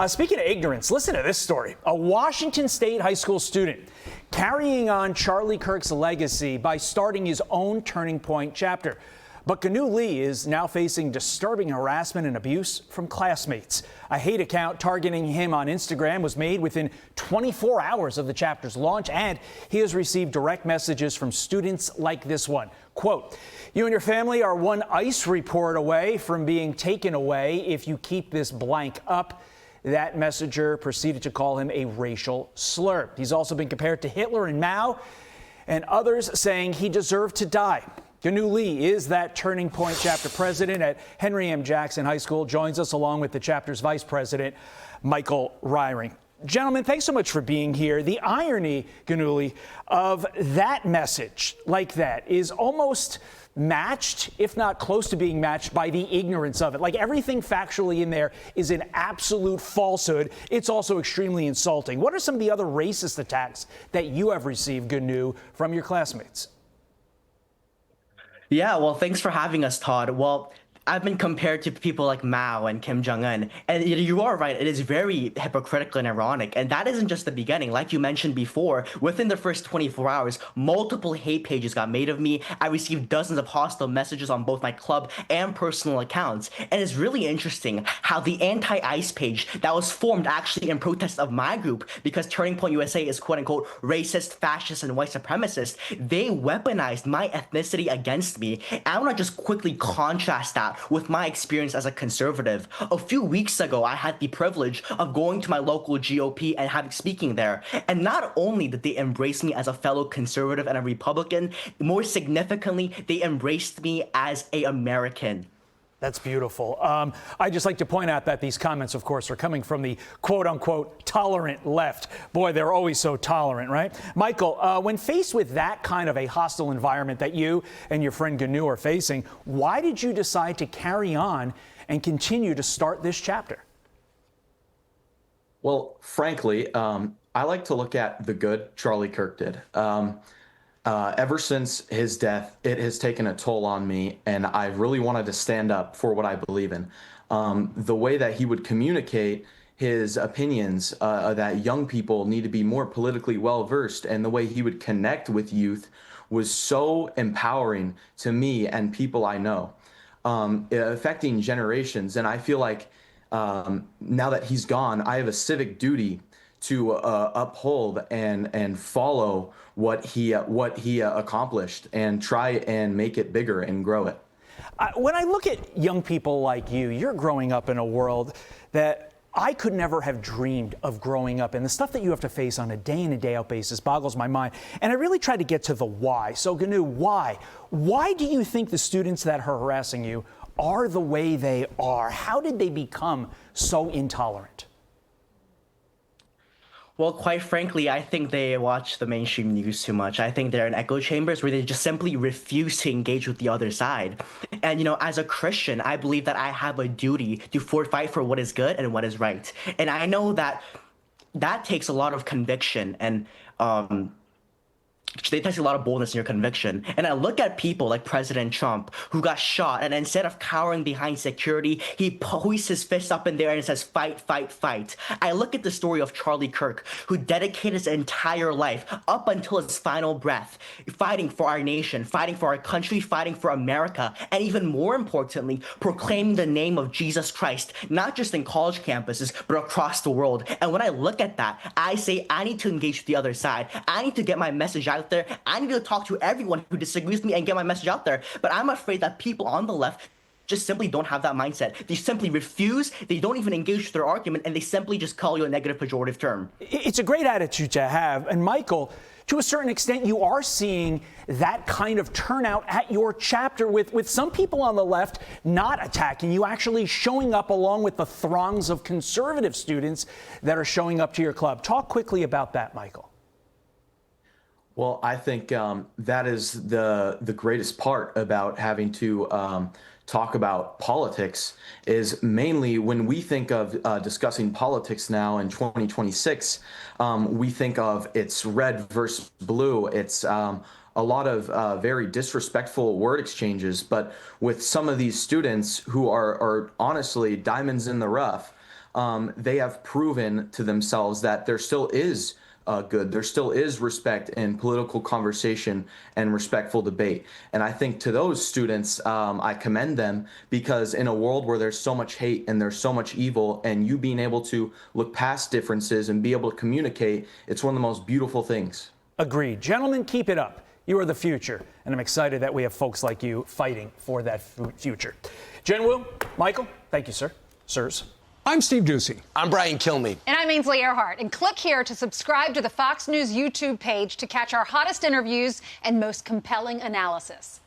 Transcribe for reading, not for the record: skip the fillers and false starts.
Speaking of ignorance, listen to this story. A Washington State high school student carrying on Charlie Kirk's legacy by starting his own Turning Point chapter. But Gnu Lee is now facing disturbing harassment and abuse from classmates. A hate account targeting him on Instagram was made within 24 hours of the chapter's launch, and he has received direct messages from students like this one. Quote, "You and your family are one ICE report away from being taken away if you keep this blank up." That messenger proceeded to call him a racial slur. He's also been compared to Hitler and Mao, and others saying he deserved to die. Gnu Lee is that Turning Point chapter president at Henry M. Jackson High School, joins us along with the chapter's vice president, Michael Ryring. Gentlemen, thanks so much for being here. The irony, Gnu Lee, of that message like that is almost matched, if not close to being matched, by the ignorance of it. Like everything factually in there is an absolute falsehood. It's also extremely insulting. What are some of the other racist attacks that you have received, Gnu, from your classmates? Yeah, well, thanks for having us, Todd. Well, I've been compared to people like Mao and Kim Jong-un, and you are right, it is very hypocritical and ironic, and that isn't just the beginning. Like you mentioned before, within the first 24 hours, multiple hate pages got made of me. I received dozens of hostile messages on both my club and personal accounts, and it's really interesting how the anti-ICE page that was formed actually in protest of my group, because Turning Point USA is quote-unquote racist, fascist, and white supremacist, they weaponized my ethnicity against me. And I want to just quickly contrast that with my experience as a conservative. A few weeks ago, I had the privilege of going to my local GOP and speaking there. And not only did they embrace me as a fellow conservative and a Republican, more significantly, they embraced me as an American. That's beautiful. I'd just like to point out that these comments, of course, are coming from the quote-unquote tolerant left. Boy, they're always so tolerant, right? Michael, when faced with that kind of a hostile environment that you and your friend Gnu are facing, why did you decide to carry on and continue to start this chapter? Well, frankly, I like to look at the good Charlie Kirk did. Ever since his death, it has taken a toll on me, and I really wanted to stand up for what I believe in. The way that he would communicate his opinions, that young people need to be more politically well-versed, and the way he would connect with youth was so empowering to me and people I know, affecting generations. And I feel like now that he's gone, I have a civic duty to uphold and follow what he accomplished and try and make it bigger and grow it. When I look at young people like you, you're growing up in a world that I could never have dreamed of growing up in. The stuff that you have to face on a day in and day out basis boggles my mind. And I really try to get to the why. So Gnu, why? Why do you think the students that are harassing you are the way they are? How did they become so intolerant? Well, quite frankly, I think they watch the mainstream news too much. I think they're in echo chambers where they just simply refuse to engage with the other side. And, as a Christian, I believe that I have a duty to fight for what is good and what is right. And I know that that takes a lot of conviction and they takes a lot of boldness in your conviction. And I look at people like President Trump, who got shot, and instead of cowering behind security, he hoists his fist up in there and says, fight, fight, fight. I look at the story of Charlie Kirk, who dedicated his entire life up until his final breath, fighting for our nation, fighting for our country, fighting for America, and even more importantly, proclaiming the name of Jesus Christ, not just in college campuses, but across the world. And when I look at that, I say, I need to engage with the other side. I need to get my message out there. I need to talk to everyone who disagrees with me and get my message out there. But I'm afraid that people on the left just simply don't have that mindset. They simply refuse. They don't even engage with their argument, and they simply just call you a negative pejorative term. It's a great attitude to have. And Michael, to a certain extent, you are seeing that kind of turnout at your chapter with some people on the left not attacking you, actually showing up along with the throngs of conservative students that are showing up to your club. Talk quickly about that, Michael. Well, I think that is the greatest part about having to talk about politics is mainly when we think of discussing politics now in 2026, we think of it's red versus blue. It's a lot of very disrespectful word exchanges. But with some of these students who are honestly diamonds in the rough, they have proven to themselves that there still is good. There still is respect in political conversation and respectful debate. And I think to those students, I commend them, because in a world where there's so much hate and there's so much evil, and you being able to look past differences and be able to communicate, it's one of the most beautiful things. Agreed. Gentlemen, keep it up. You are the future, and I'm excited that we have folks like you fighting for that future. Jen Wu, Michael, thank you, sir. Sirs. I'm Steve Doocy. I'm Brian Kilmeade. And I'm Ainsley Earhart. And click here to subscribe to the Fox News YouTube page to catch our hottest interviews and most compelling analysis.